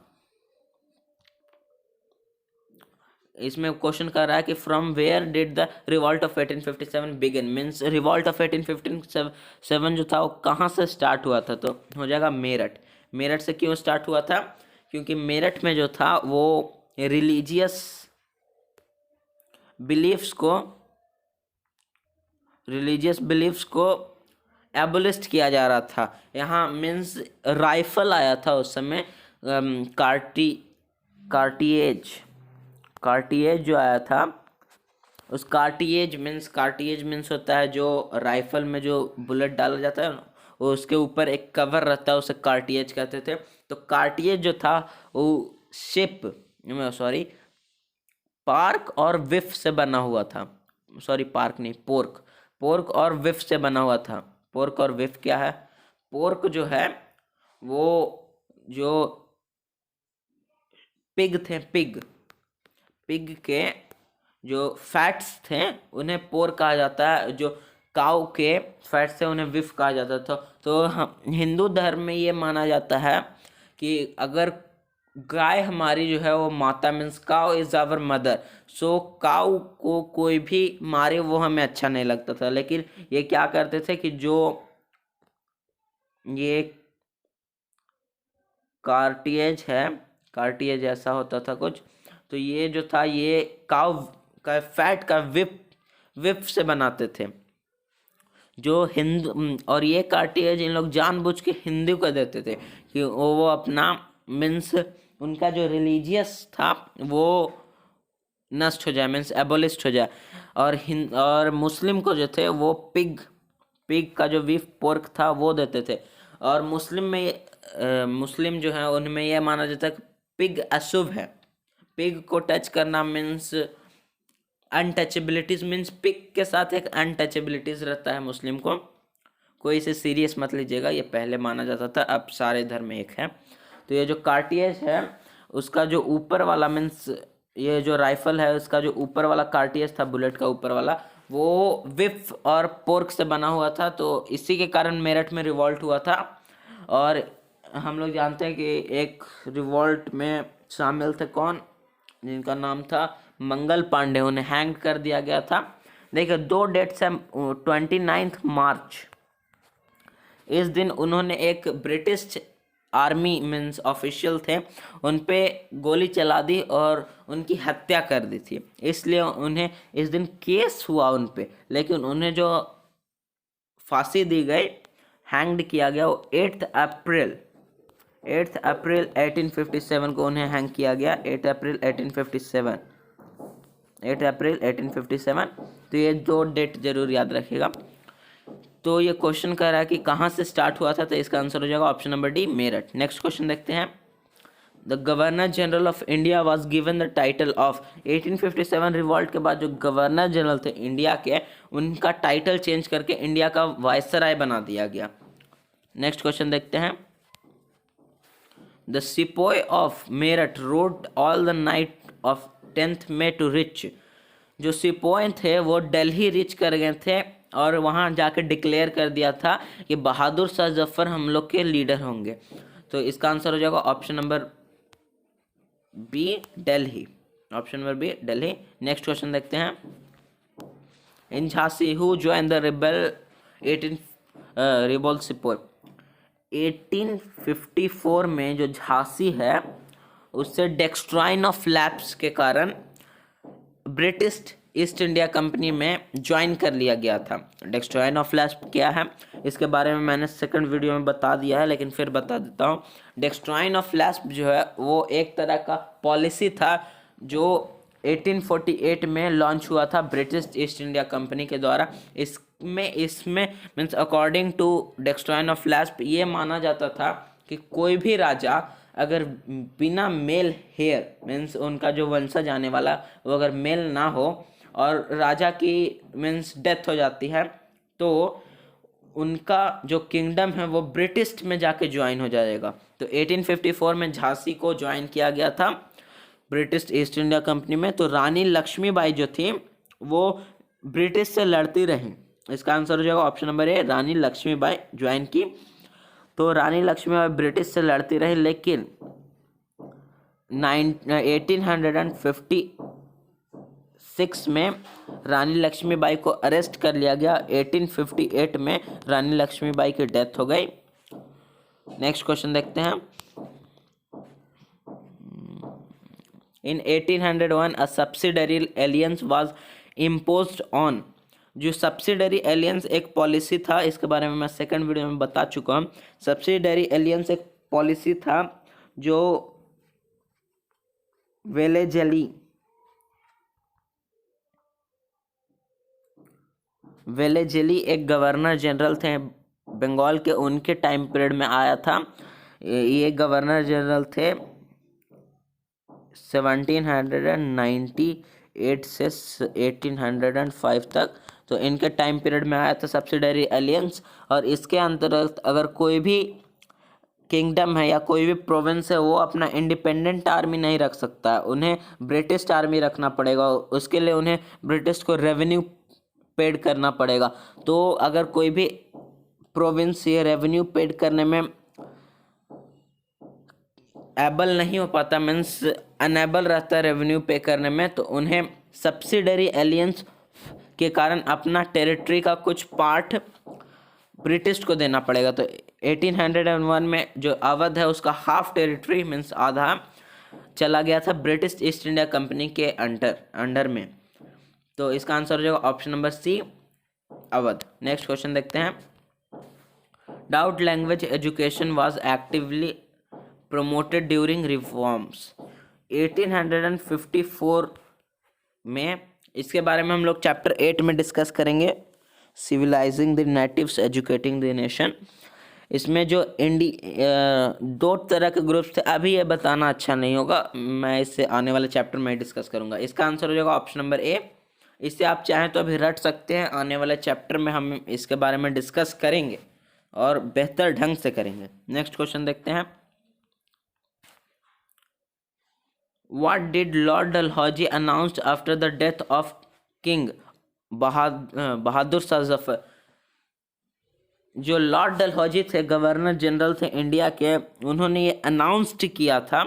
इसमें क्वेश्चन कर रहा है कि from where did the revolt of 1857 begin, means revolt of 1857 जो था वो कहाँ से स्टार्ट हुआ था, तो हो जाएगा मेरठ। मेरठ से क्यों स्टार्ट हुआ था? क्योंकि मेरठ में जो था वो रिलीजियस बिलीफ्स को एबोलिस्ट किया जा रहा था। यहाँ मीन्स राइफल आया था उस समय, कार्टिएज जो आया था, उस कार्टिएज मीन्स होता है जो राइफल में जो बुलेट डाला जाता है ना, वो उसके ऊपर एक कवर रहता है, उसे कार्टिएज कहते थे। तो कार्टिएज जो था वो शिप, सॉरी, पार्क और विफ से बना हुआ था। सॉरी, पार्क नहीं, पोर्क। पोर्क और विफ से बना हुआ था। पोर्क और विफ क्या है? पोर्क जो है वो जो पिग थे, पिग के जो फैट्स थे उन्हें पोर्क कहा जाता है, जो काऊ के फैट्स थे उन्हें विफ कहा जाता था। तो हम हिंदू धर्म में ये माना जाता है कि अगर गाय हमारी जो है वो माता, means cow is our mother, so cow को कोई भी मारे वो हमें अच्छा नहीं लगता था। लेकिन ये क्या करते थे कि जो ये कार्टिएज है, कार्टिएज ऐसा होता था कुछ, तो ये जो था ये काउ का फैट का विप से बनाते थे जो हिंदू। और ये कार्टिएज इन लोग जानबूझ के हिंदू को देते थे कि वो अपना मीन्स उनका जो रिलीजियस था वो नष्ट हो जाए, मीन्स एबोलिस्ट हो जाए। और मुस्लिम को जो थे वो पिग का जो बीफ पोर्क था वो देते थे। और मुस्लिम जो है उनमें यह माना जाता है कि पिग अशुभ है। पिग को टच करना मीन्स अनटचेबिलिटीज, मीन्स पिग के साथ एक अनटचेबिलिटीज रहता है मुस्लिम को। कोई इसे सीरियस मत लीजिएगा, ये पहले माना जाता था, अब सारे धर्म एक है। तो ये जो कार्टिएज है उसका जो ऊपर वाला मीन्स ये जो राइफल है उसका जो ऊपर वाला कार्टिएज था, बुलेट का ऊपर वाला, वो विफ और पोर्क से बना हुआ था। तो इसी के कारण मेरठ में रिवॉल्ट हुआ था। और हम लोग जानते हैं कि एक रिवॉल्ट में शामिल थे कौन, जिनका नाम था मंगल पांडे, उन्हें हैंग कर दिया गया था। देखिए 2 डेट्स है, 29 मार्च, इस दिन उन्होंने एक ब्रिटिश आर्मी मीन्स ऑफिशियल थे उन पे गोली चला दी और उनकी हत्या कर दी थी। इसलिए उन्हें इस दिन केस हुआ उन पे, लेकिन उन्हें जो फांसी दी गई, हैंग्ड किया गया, वो 8 अप्रैल 1857 को उन्हें हैंग किया गया। 8 अप्रैल 1857, 8 अप्रैल 1857। तो ये 2 डेट जरूर याद रखिएगा। तो ये क्वेश्चन कह रहा है कि कहाँ से स्टार्ट हुआ था, तो इसका आंसर हो जाएगा option number D, Meerut. Next question देखते हैं। The governor general of India was given the title of 1857 revolt के बाद जो गवर्नर जनरल थे इंडिया के, उनका टाइटल चेंज करके इंडिया का वायसराय बना दिया गया। नेक्स्ट क्वेश्चन देखते हैं। The sepoy of Meerut rode all the night of 10th May to reach. जो सिपोय थे वो दिल्ली रिच कर गए थे और वहाँ जाके डिक्लेयर कर दिया था कि बहादुर शाह जफर हम लोग के लीडर होंगे। तो इसका आंसर हो जाएगा option number B, Delhi. Option number B, Delhi. Next question देखते हैं। In Jhansi who join the rebel 18 rebel sepoy. 1854 में जो झांसी है उससे डेक्स्ट्राइन ऑफ लैप्स के कारण ब्रिटिश ईस्ट इंडिया कंपनी में ज्वाइन कर लिया गया था। डेक्स्ट्राइन ऑफ लैप्स क्या है इसके बारे में मैंने सेकंड वीडियो में बता दिया है, लेकिन फिर बता देता हूँ। डेक्स्ट्राइन ऑफ लैप्स जो है वो एक तरह का पॉलिसी था जो 1848 में लॉन्च हुआ था ब्रिटिश ईस्ट इंडिया कंपनी के द्वारा। इसमें means according to doctrine of lapse ये माना जाता था कि कोई भी राजा अगर बिना मेल हेयर मीन्स उनका जो वंशज आने वाला वो अगर मेल ना हो और राजा की मीन्स डेथ हो जाती है तो उनका जो किंगडम है वो ब्रिटिश में जाके ज्वाइन हो जाएगा। तो 1854 में झांसी को ज्वाइन किया गया था ब्रिटिश ईस्ट इंडिया कंपनी में। तो रानी लक्ष्मीबाई जो थी वो ब्रिटिश से लड़ती रही। इसका आंसर हो जाएगा option number A, Rani Lakshmibai join की। तो रानी लक्ष्मीबाई ब्रिटिश से लड़ती रही, लेकिन 1856 में रानी लक्ष्मीबाई को अरेस्ट कर लिया गया। 1858 में रानी लक्ष्मीबाई की डेथ हो गई। नेक्स्ट क्वेश्चन देखते हैं। इन 1801 अ subsidiary alliance was imposed on. जो सब्सिडरी एलियंस एक पॉलिसी था, इसके बारे में मैं सेकंड वीडियो में बता चुका हूँ। सब्सिडरी एलियंस एक पॉलिसी था जो वेलेजेली एक गवर्नर जनरल थे बंगाल के, उनके टाइम पीरियड में आया था। ये गवर्नर जनरल थे 1798 से 1805 तक। तो इनके टाइम पीरियड में आया था सब्सिडरी एलियंस। और इसके अंतर्गत अगर कोई भी किंगडम है या कोई भी प्रोविंस है वो अपना इंडिपेंडेंट आर्मी नहीं रख सकता है, उन्हें ब्रिटिश आर्मी रखना पड़ेगा। उसके लिए उन्हें ब्रिटिश को रेवेन्यू पेड करना पड़ेगा। तो अगर कोई भी प्रोविंस ये रेवेन्यू पेड करने में एबल नहीं हो पाता, मीन्स अनेबल रहता है रेवेन्यू पे करने में, तो उन्हें सब्सिडरी एलियंस के कारण अपना टेरिटरी का कुछ पार्ट ब्रिटिश को देना पड़ेगा। तो 1801 में जो अवध है उसका हाफ टेरिटरी मीन्स आधा चला गया था ब्रिटिश ईस्ट इंडिया कंपनी के अंडर में। तो इसका आंसर हो जाएगा option number C, Awadh. Next question देखते हैं। Doubt language education was actively promoted during reforms 1854 में। इसके बारे में हम लोग चैप्टर 8 में डिस्कस करेंगे, civilising the natives educating the nation. इसमें जो दो तरह के ग्रुप्स थे, अभी ये बताना अच्छा नहीं होगा, मैं इससे आने वाले चैप्टर में डिस्कस करूंगा। इसका आंसर हो जाएगा ऑप्शन नंबर ए। इससे आप चाहें तो अभी रट सकते हैं, आने वाले चैप्टर में हम इसके बारे में डिस्कस करेंगे और बेहतर ढंग से करेंगे। नेक्स्ट क्वेश्चन देखते हैं। What did Lord Dalhousie announced after the death of King बहादुर शाह जफर? जो लॉर्ड डलहौजी थे, गवर्नर जनरल थे इंडिया के, उन्होंने ये अनाउंस्ड किया था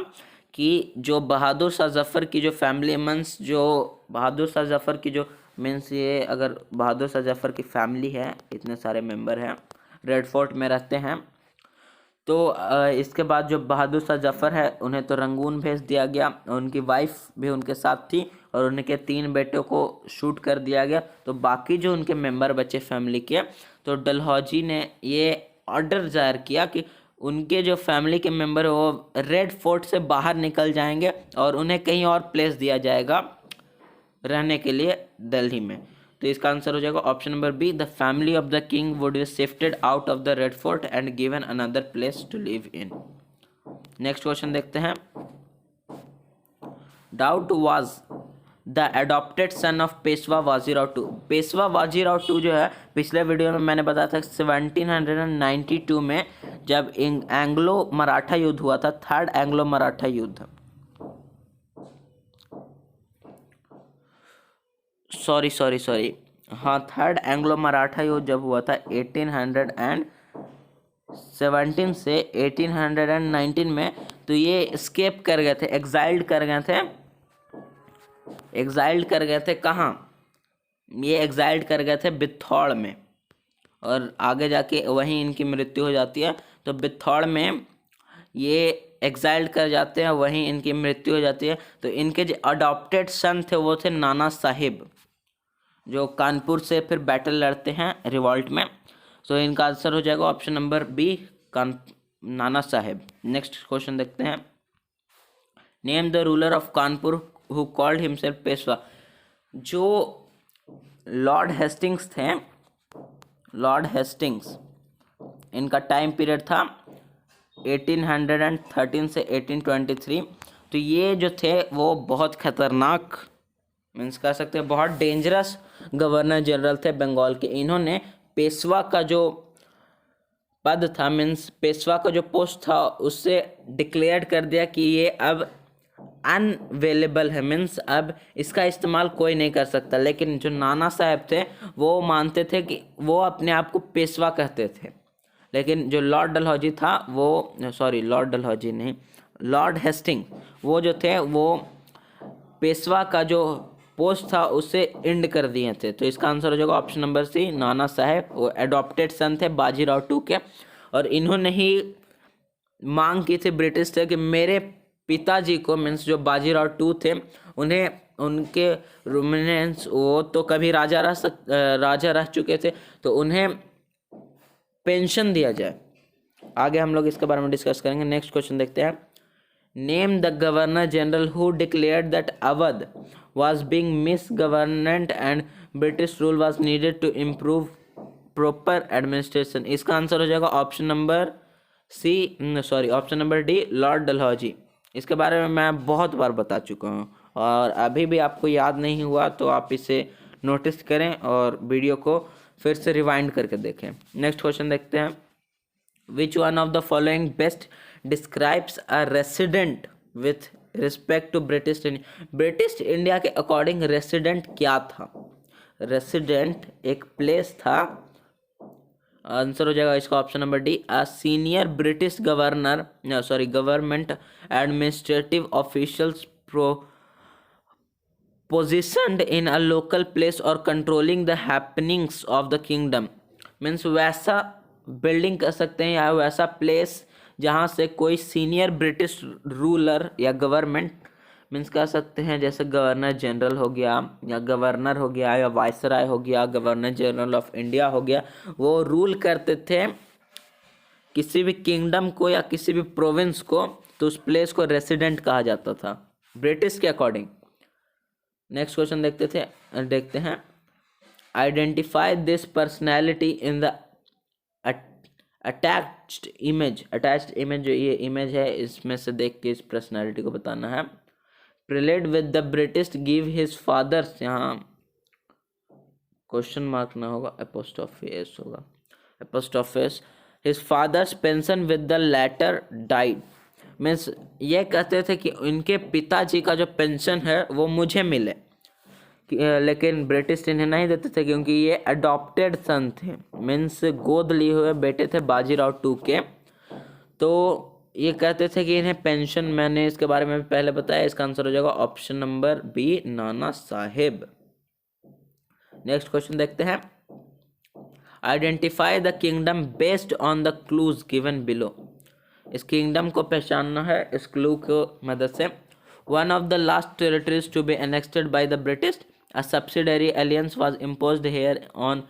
कि जो बहादुर शाह जफर की जो फैमिली मीन्स जो बहादुर शाह जफर की जो मीन्स ये अगर बहादुर शाह जफर की फैमिली है, इतने सारे मेंबर हैं, रेड फोर्ट में रहते हैं। तो इसके बाद जो बहादुर शाह जफर है उन्हें तो रंगून भेज दिया गया, उनकी वाइफ भी उनके साथ थी और उनके 3 बेटों को शूट कर दिया गया। तो बाकी जो उनके मेंबर बचे फैमिली के, तो डलहौजी ने ये ऑर्डर जाहिर किया कि उनके जो फैमिली के मेंबर है वो रेड फोर्ट से बाहर निकल जाएंगे और उन्हें कहीं और प्लेस दिया जाएगा रहने के लिए दिल्ली में। तो इसका आंसर हो जाएगा option number B, the family of the king would be shifted out of the red fort and given another place to live in. Next question देखते हैं। Doubt was the adopted son of Peshwa Bajirao two. Peshwa Bajirao two जो है, पिछले video में मैंने बताया था 1792 में जब एंग्लो मराठा युद्ध हुआ था, थर्ड एंग्लो मराठा युद्ध, सॉरी हाँ, थर्ड एंग्लो मराठा युद्ध जब हुआ था 1817 से 1819 में, तो ये एस्केप कर गए थे, एग्जाइल्ड कर गए थे कहाँ? ये एग्जाइल्ड कर गए थे बिथौड़ में, और आगे जाके वहीं इनकी मृत्यु हो जाती है। तो बिथौड़ में ये एग्जाइल्ड कर जाते हैं, वहीं इनकी मृत्यु हो जाती है। तो इनके जो अडॉप्टेड सन थे वो थे नाना साहिब, जो कानपुर से फिर बैटल लड़ते हैं रिवॉल्ट में। तो इनका आंसर हो जाएगा option number B, Nana Saheb. Next question देखते हैं। Name the ruler of Kanpur who called himself Peshwa. जो लॉर्ड हेस्टिंग्स थे, लॉर्ड हेस्टिंग्स, इनका टाइम पीरियड था 1813 से 1823। तो ये जो थे वो बहुत खतरनाक मीन्स कह सकते हैं बहुत डेंजरस गवर्नर जनरल थे बंगाल के। इन्होंने पेशवा का जो पद था मीन्स पेशवा का जो पोस्ट था उससे डिक्लेयर कर दिया कि ये अब अनअवेलेबल है, मीन्स अब इसका इस्तेमाल कोई नहीं कर सकता। लेकिन जो नाना साहब थे वो मानते थे कि वो अपने आप को पेशवा कहते थे। लेकिन जो लॉर्ड डलहौजी था वो, सॉरी लॉर्ड डलहौजी नहीं, लॉर्ड हेस्टिंग, वो जो थे वो पेशवा का जो पोस्ट था उससे एंड कर दिए थे। तो इसका आंसर हो जाएगा ऑप्शन नंबर सी, नाना साहेब। वो एडॉप्टेड सन थे बाजीराव टू के, और इन्होंने ही मांग की थी ब्रिटिश से कि मेरे पिताजी को मीन्स जो बाजीराव टू थे उन्हें उनके रुमिनेंस, वो तो कभी राजा रह चुके थे, तो उन्हें पेंशन दिया जाए। आगे हम लोग इसके बारे में डिस्कस करेंगे। नेक्स्ट क्वेश्चन देखते हैं। Name the governor general who declared that Awadh was being misgoverned and British rule was needed to improve proper administration। इसका आंसर हो जाएगा option number D, Lord Dalhousie. इसके बारे में मैं बहुत बार बता चुका हूँ, और अभी भी आपको याद नहीं हुआ तो आप इसे नोटिस करें और वीडियो को फिर से रिवाइंड करके देखें। नेक्स्ट क्वेश्चन देखते हैं। Which one of the following best describes a resident with respect to British India. British India के अकॉर्डिंग रेसिडेंट क्या था? रेसिडेंट एक प्लेस था। आंसर हो जाएगा इसका option number D, a senior British governor, government administrative officials positioned in a local place or controlling the happenings of the kingdom। Means वैसा building कर सकते हैं या वैसा प्लेस जहाँ से कोई सीनियर ब्रिटिश रूलर या गवर्नमेंट, मीन्स कह सकते हैं जैसे गवर्नर जनरल हो गया या गवर्नर हो गया या वायसराय हो गया, गवर्नर जनरल ऑफ इंडिया हो गया, वो रूल करते थे किसी भी किंगडम को या किसी भी प्रोविंस को, तो उस प्लेस को रेसिडेंट कहा जाता था ब्रिटिश के अकॉर्डिंग। नेक्स्ट क्वेश्चन देखते हैं। Identify this personality in the attached image. Attached image जो ये इमेज है, इसमें से देख के इस पर्सनैलिटी को बताना है। Pleaded with the British give his father's, यहाँ क्वेश्चन मार्क ना होगा, एपोस्ट्रोफी होगा, apostrophe. His father's pension with the latter died. मीन्स ये कहते थे कि उनके पिताजी का जो पेंशन है वो मुझे मिले, लेकिन ब्रिटिश इन्हें नहीं देते थे क्योंकि ये अडॉप्टेड सन थे, मीन्स गोद लिए हुए बेटे थे बाजीराव टू के। तो ये कहते थे कि इन्हें पेंशन, मैंने इसके बारे में भी पहले बताया, इसका आंसर हो जाएगा option number B, Nana Saheb. Next question देखते हैं। Identify the kingdom based on the clues given below. इस किंगडम को पहचानना है इस क्लू को मदद से। One of the last territories to be annexed by the British, a subsidiary alliance was imposed here on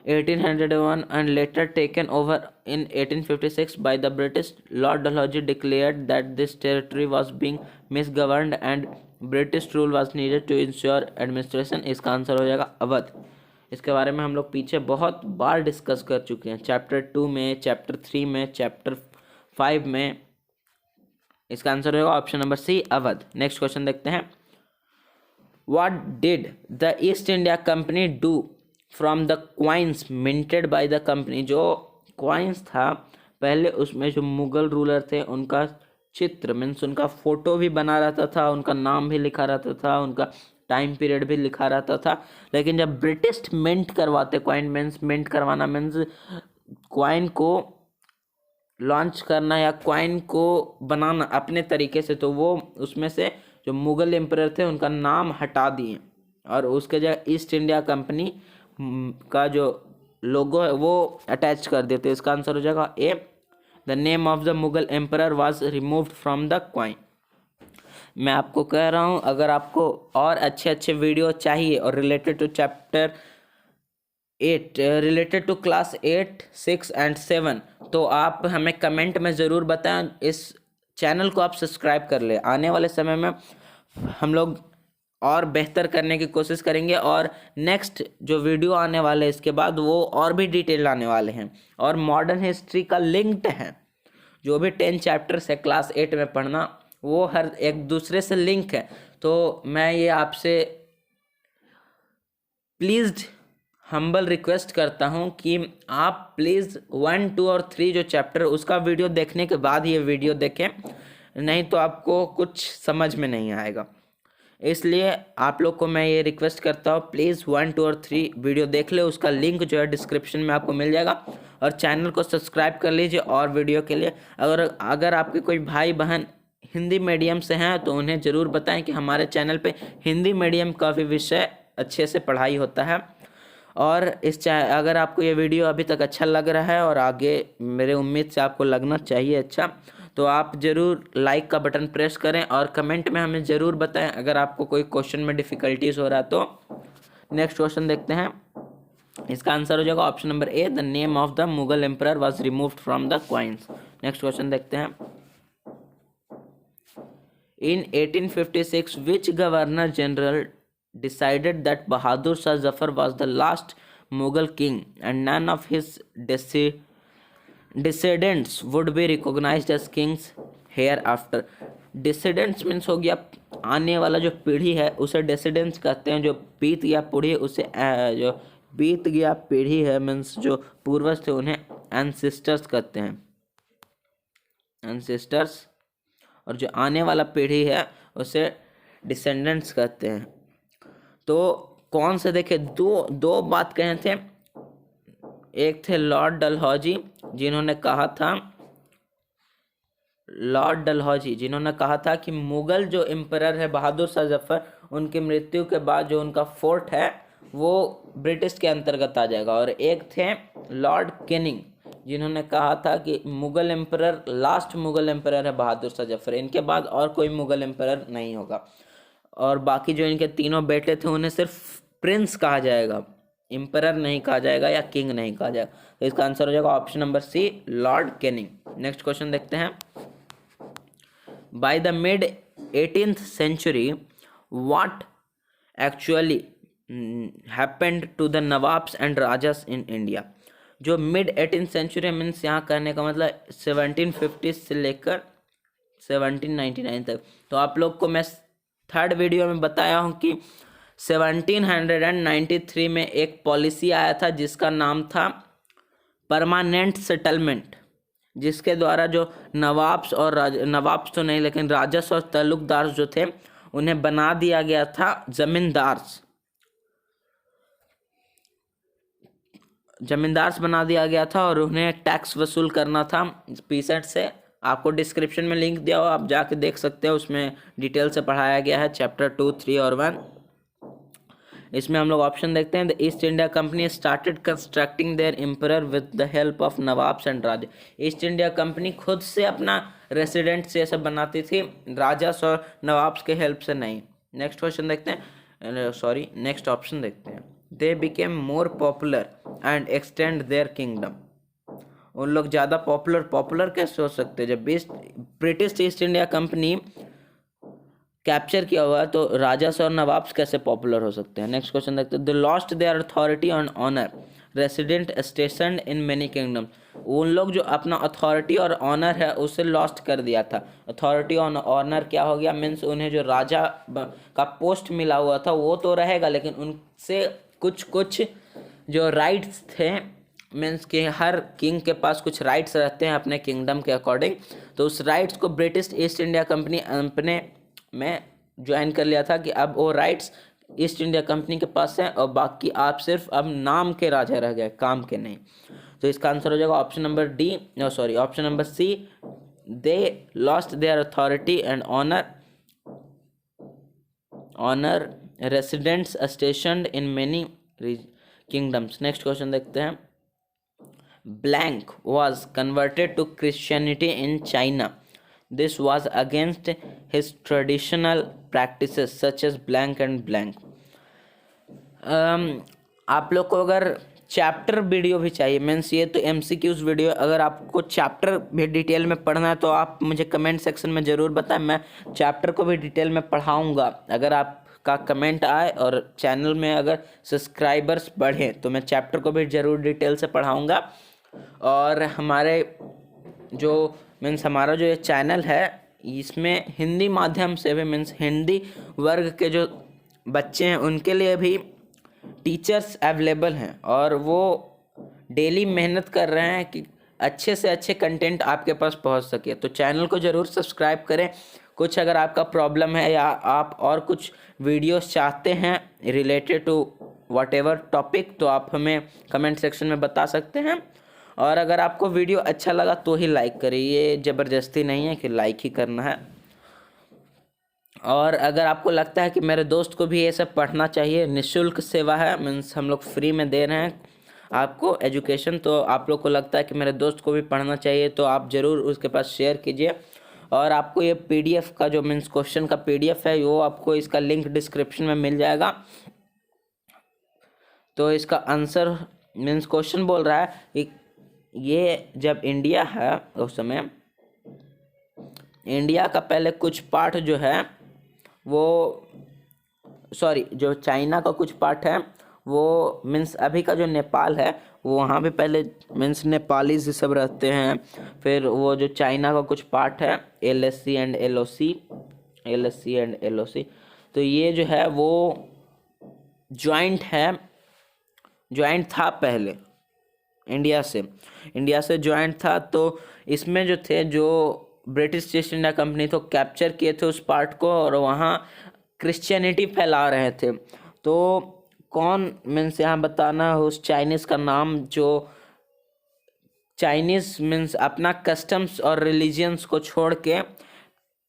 1801 and later taken over in 1856 by the British. Lord Dalhousie declared that this territory was being misgoverned and British rule was needed to ensure administration। इसका answer हो जाएगा अवध। इसके बारे में हम लोग पीछे बहुत बार डिस्कस कर चुके हैं, चैप्टर 2 में, चैप्टर 3 में, चैप्टर 5 में। इसका आंसर होगा option number C, Awadh. Next question देखते हैं। What did the East India Company do from the coins minted by the company. जो क्वाइंस था पहले, उसमें जो मुगल रूलर थे उनका चित्र, मीन्स उनका फोटो भी बना रहता था, उनका नाम भी लिखा रहता था, उनका टाइम पीरियड भी लिखा रहता था। लेकिन जब ब्रिटिश मिंट करवाते, क्वाइन मीन्स मिंट करवाना, मीन्स क्वाइन को लॉन्च करना या क्वाइन को बनाना अपने तरीके से, तो वो उसमें से जो मुगल एम्परर थे उनका नाम हटा दिए और उसके जगह ईस्ट इंडिया कंपनी का जो लोगो है वो अटैच कर देते। इसका आंसर हो जाएगा A, the name of the Mughal emperor was removed from the coin. मैं आपको कह रहा हूँ, अगर आपको और अच्छे अच्छे वीडियो चाहिए और related to chapter 8, related to class 8, 6 and 7, तो आप हमें कमेंट में ज़रूर बताएं। इस चैनल को आप सब्सक्राइब कर ले। आने वाले समय में हम लोग और बेहतर करने की कोशिश करेंगे और नेक्स्ट जो वीडियो आने वाले हैं इसके बाद वो और भी डिटेल आने वाले हैं और मॉडर्न हिस्ट्री का लिंक्ड है। जो भी 10 चैप्टर्स है क्लास 8 में पढ़ना, वो हर एक दूसरे से लिंक है। तो मैं ये आपसे प्लीज़ हम्बल रिक्वेस्ट करता हूँ कि आप प्लीज़ 1, 2 और 3 जो चैप्टर उसका वीडियो देखने के बाद ये वीडियो देखें, नहीं तो आपको कुछ समझ में नहीं आएगा। इसलिए आप लोग को मैं ये रिक्वेस्ट करता हूँ, प्लीज़ 1, 2 और 3 वीडियो देख ले। उसका लिंक जो है डिस्क्रिप्शन में आपको मिल जाएगा और चैनल को सब्सक्राइब कर लीजिए और वीडियो के लिए। अगर आपके कोई भाई बहन हिंदी मीडियम से हैं तो उन्हें ज़रूर बताएं कि हमारे चैनल पे हिंदी मीडियम का भी विषय अच्छे से पढ़ाई होता है। और अगर आपको ये वीडियो अभी तक अच्छा लग रहा है और आगे मेरे उम्मीद से आपको लगना चाहिए अच्छा, तो आप ज़रूर लाइक का बटन प्रेस करें और कमेंट में हमें ज़रूर बताएं अगर आपको कोई क्वेश्चन में डिफ़िकल्टीज हो रहा है तो। नेक्स्ट क्वेश्चन देखते हैं। इसका आंसर हो जाएगा option number A, the name of the Mughal emperor was removed from the coins. Next question देखते हैं। In 1856 which governor general decided that Bahadur Shah Zafar was the last Mughal king and none of his descendants would be recognized as kings hereafter। Dissidents means हो गया आने वाला जो पीढ़ी है उसे डिसिडेंट्स कहते हैं। जो बीत गया पीढ़ी उसे जो बीत गया पीढ़ी है मीन्स जो पूर्वज थे उन्हें एंसेस्टर्स कहते हैं, एंसेस्टर्स। और जो आने वाला पीढ़ी है उसे डिसेंडेंट्स कहते हैं। तो कौन से देखे दो बात कहे थे। एक थे लॉर्ड डलहौजी जिन्होंने कहा था, लॉर्ड डलहौजी जिन्होंने कहा था कि मुगल जो एम्परर है बहादुर शाह जफर, उनकी मृत्यु के बाद जो उनका फोर्ट है वो ब्रिटिश के अंतर्गत आ जाएगा। और एक थे लॉर्ड कैनिंग जिन्होंने कहा था कि Mughal emperor last Mughal emperor है बहादुर शाह जफर, इनके बाद और कोई मुगल एम्परर नहीं होगा। और बाकी जो इनके तीनों बेटे थे उन्हें सिर्फ प्रिंस कहा जाएगा, एम्परर नहीं कहा जाएगा या किंग नहीं कहा जाएगा। तो इसका आंसर हो जाएगा option number C, lord Canning. Next question देखते हैं। By the mid 18th century what actually happened to the nawabs and rajas in India. जो मिड 18th century मीन्स यहाँ कहने का मतलब 1750 से लेकर 1799 तक। तो आप लोग को मैं थर्ड वीडियो में बताया हूँ कि 1793 में एक पॉलिसी आया था जिसका नाम था परमानेंट सेटलमेंट, जिसके द्वारा जो नवाब्स और नवाब्स तो नहीं लेकिन राजस और तालुकदार जो थे उन्हें बना दिया गया था जमींदार्स बना दिया गया था और उन्हें टैक्स वसूल करना था पीसेंट से। आपको डिस्क्रिप्शन में लिंक दिया हो, आप जाके देख सकते हो, उसमें डिटेल से पढ़ाया गया है चैप्टर 2, 3 और 1। इसमें हम लोग ऑप्शन देखते हैं। The East India company started constructing their emperor with the help of nawabs and raja. ईस्ट इंडिया कंपनी खुद से अपना रेसिडेंट्स ये सब बनाती थी, राजास और नवाब्स के हेल्प से नहीं। नेक्स्ट क्वेश्चन देखते हैं, नेक्स्ट ऑप्शन देखते हैं। They became more popular and extend their kingdom. उन लोग ज़्यादा पॉपुलर कैसे हो सकते हैं जब British East India company capture किया हुआ है, तो राजास और नवाब्स कैसे पॉपुलर हो सकते हैं। नेक्स्ट क्वेश्चन देखते हैं। They lost their authority on honour resident station in many kingdom. उन लोग जो अपना अथॉरिटी और ऑनर है उसे लॉस्ट कर दिया था। अथॉरिटी और ऑनर क्या हो गया मीन्स उन्हें जो राजा का पोस्ट मिला हुआ था वो तो रहेगा, लेकिन उनसे कुछ जो राइट्स थे मीन्स कि हर किंग के पास कुछ राइट्स रहते हैं अपने किंगडम के अकॉर्डिंग, तो उस राइट्स को ब्रिटिश ईस्ट इंडिया कंपनी अपने में ज्वाइन कर लिया था कि अब वो राइट्स ईस्ट इंडिया कंपनी के पास हैं और बाकी आप सिर्फ अब नाम के राजा रह गए, काम के नहीं। तो इसका आंसर हो जाएगा option number C, they lost their authority and honour residents stationed in many kingdoms. Next question देखते हैं। Blank was converted to Christianity in China. This was against his traditional practices such as blank and blank. आप लोग को अगर chapter video भी चाहिए means ये तो MCQs वीडियो, अगर आपको चैप्टर भी डिटेल में पढ़ना है तो आप मुझे कमेंट सेक्शन में ज़रूर बताएं, मैं चैप्टर को भी डिटेल में पढ़ाऊँगा। अगर आपका कमेंट आए और चैनल में अगर सब्सक्राइबर्स बढ़ें तो मैं चैप्टर को भी ज़रूर डिटेल से पढ़ाऊँगा। और हमारा जो ये चैनल है इसमें हिंदी माध्यम से भी मीन्स हिंदी वर्ग के जो बच्चे हैं उनके लिए भी टीचर्स अवेलेबल हैं और वो डेली मेहनत कर रहे हैं कि अच्छे से अच्छे कंटेंट आपके पास पहुंच सके। तो चैनल को ज़रूर सब्सक्राइब करें। कुछ अगर आपका प्रॉब्लम है या आप और कुछ वीडियोस चाहते हैं related to whatever topic तो आप हमें कमेंट सेक्शन में बता सकते हैं। और अगर आपको वीडियो अच्छा लगा तो ही लाइक करें, ये ज़बरदस्ती नहीं है कि लाइक ही करना है। और अगर आपको लगता है कि मेरे दोस्त को भी ये सब पढ़ना चाहिए, निःशुल्क सेवा है मीन्स हम लोग फ्री में दे रहे हैं आपको एजुकेशन, तो आप लोग को लगता है कि मेरे दोस्त को भी पढ़ना चाहिए तो आप ज़रूर उसके पास शेयर कीजिए। और आपको ये PDF का जो मीन्स क्वेश्चन का PDF है वो आपको इसका लिंक डिस्क्रिप्शन में मिल जाएगा। तो इसका आंसर मीन्स क्वेश्चन बोल रहा है कि ये जब इंडिया है उस समय इंडिया का पहले कुछ पार्ट जो है वो जो चाइना का कुछ पार्ट है वो मीन्स अभी का जो नेपाल है वो वहाँ पे पहले मीन्स नेपालीज ये सब रहते हैं। फिर वो जो चाइना का कुछ पार्ट है LSC एंड LOC, तो ये जो है वो ज्वाइंट था पहले इंडिया से ज्वाइंट था। तो इसमें जो थे जो ब्रिटिश ईस्ट इंडिया कंपनी तो कैप्चर किए थे उस पार्ट को और वहाँ क्रिश्चियनिटी फैला रहे थे। तो कौन मीन्स यहाँ बताना है उस चाइनीज़ का नाम, जो चाइनीज़ मीन्स अपना कस्टम्स और रिलीजियंस को छोड़ के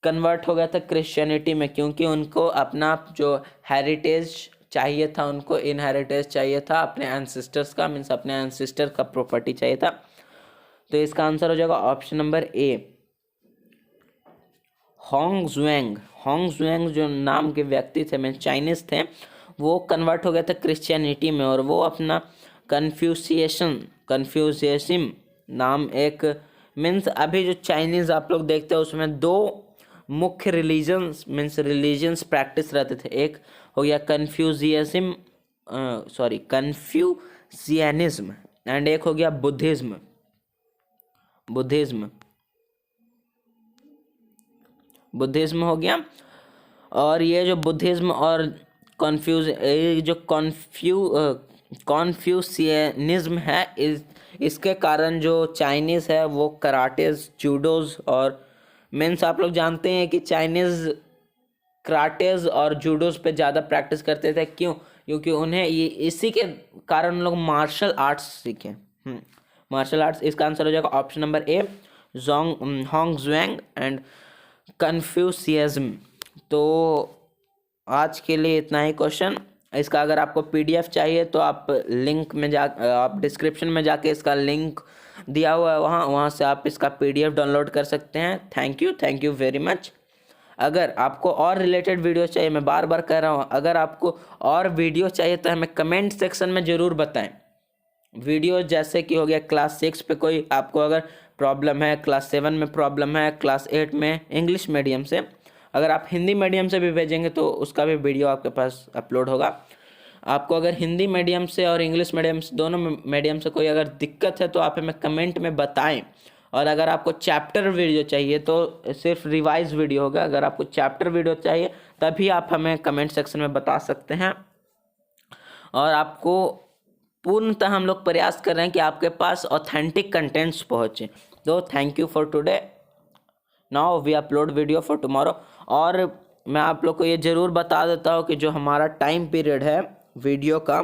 कन्वर्ट हो गया था क्रिश्चियनिटी में, क्योंकि उनको अपना जो हेरिटेज चाहिए था, उनको इनहेरिटेज चाहिए था अपने एंसेस्टर्स का, मीन्स अपने एंसेस्टर का प्रॉपर्टी चाहिए था। तो इसका आंसर हो जाएगा ऑप्शन नंबर ए, होंग जो नाम के व्यक्ति थे मीन्स चाइनीज थे, वो कन्वर्ट हो गया था क्रिश्चियनिटी में और वो अपना कन्फ्यूशियसिज्म नाम एक मीन्स अभी जो चाइनीज आप लोग देखते हैं उसमें दो मुख्य रिलीजन्स प्रैक्टिस रहते थे। एक हो गया कन्फ्यूशियनिज्म एंड एक हो गया बुद्धिज्म। बुद्धिज्म हो गया। और ये जो बुद्धिज्म और कॉन्फ्यूशियनिज्म है, इसके कारण जो चाइनीज़ है वो कराटेज, जूडोज और मीन्स आप लोग जानते हैं कि चाइनीज़ कराटेज और जूडोज पे ज़्यादा प्रैक्टिस करते थे। क्यों? क्योंकि उन्हें ये इसी के कारण लोग मार्शल आर्ट्स सीखे। Martial arts. इसका आंसर हो जाएगा ऑप्शन नंबर ए, होंग एंड कन्फ्यूशियज्म। तो आज के लिए इतना ही क्वेश्चन। इसका अगर आपको PDF चाहिए तो आप आप डिस्क्रिप्शन में जाके इसका लिंक दिया हुआ है वहाँ से आप इसका PDF डाउनलोड कर सकते हैं। Thank you very much. अगर आपको और रिलेटेड वीडियो चाहिए, मैं बार बार कह रहा हूँ, अगर आपको और वीडियो चाहिए तो हमें कमेंट सेक्शन में ज़रूर बताएं। वीडियो जैसे कि हो गया क्लास 6 पे कोई आपको अगर प्रॉब्लम है, क्लास 7 में प्रॉब्लम है, क्लास 8 में इंग्लिश मीडियम से, अगर आप हिंदी मीडियम से भी भेजेंगे तो उसका भी वीडियो आपके पास अपलोड होगा। आपको अगर हिंदी मीडियम से और इंग्लिश मीडियम से, दोनों मीडियम से कोई अगर दिक्कत है तो आप हमें कमेंट में बताएं। और अगर आपको चैप्टर वीडियो चाहिए तो सिर्फ रिवाइज वीडियो होगा। अगर आपको चैप्टर वीडियो चाहिए तभी आप हमें कमेंट सेक्शन में बता सकते हैं। और आपको पूर्णतः हम लोग प्रयास कर रहे हैं कि आपके पास ऑथेंटिक कंटेंट्स पहुँचे। तो thank you for today. Now we upload video for tomorrow. और मैं आप लोग को ये ज़रूर बता देता हूँ कि जो हमारा टाइम पीरियड है वीडियो का,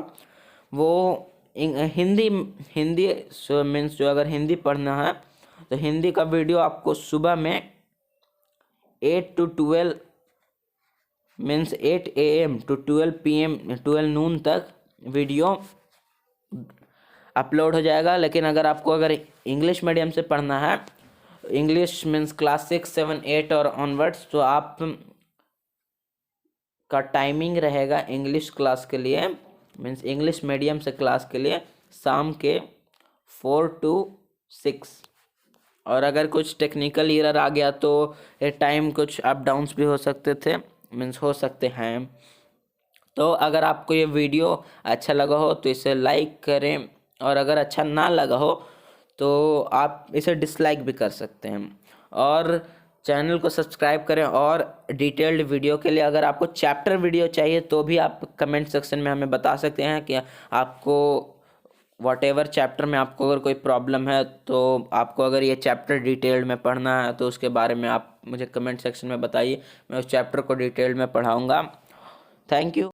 वो हिंदी मीन्स जो अगर हिंदी पढ़ना है तो हिंदी का वीडियो आपको सुबह में 8 to 12 means 8 AM to 12 PM 12 नून तक वीडियो अपलोड हो जाएगा। लेकिन अगर इंग्लिश मीडियम से पढ़ना है, इंग्लिश मीन्स क्लास 6, 7, 8 और ऑनवर्ड्स, तो आप का टाइमिंग रहेगा इंग्लिश क्लास के लिए मीन्स इंग्लिश मीडियम से क्लास के लिए शाम के 4 to 6। और अगर कुछ टेक्निकल एरर आ गया तो ये टाइम कुछ अप डाउन्स भी हो सकते थे, मीन्स हो सकते हैं। तो अगर आपको ये वीडियो अच्छा लगा हो तो इसे लाइक करें, और अगर अच्छा ना लगा हो तो आप इसे डिसलाइक भी कर सकते हैं। और चैनल को सब्सक्राइब करें। और डिटेल्ड वीडियो के लिए अगर आपको चैप्टर वीडियो चाहिए तो भी आप कमेंट सेक्शन में हमें बता सकते हैं कि आपको व्हाटएवर चैप्टर में आपको अगर कोई प्रॉब्लम है, तो आपको अगर ये चैप्टर डिटेल्ड में पढ़ना है तो उसके बारे में आप मुझे कमेंट सेक्शन में बताइए। मैं उस चैप्टर को डिटेल्ड में पढ़ाऊँगा। Thank you.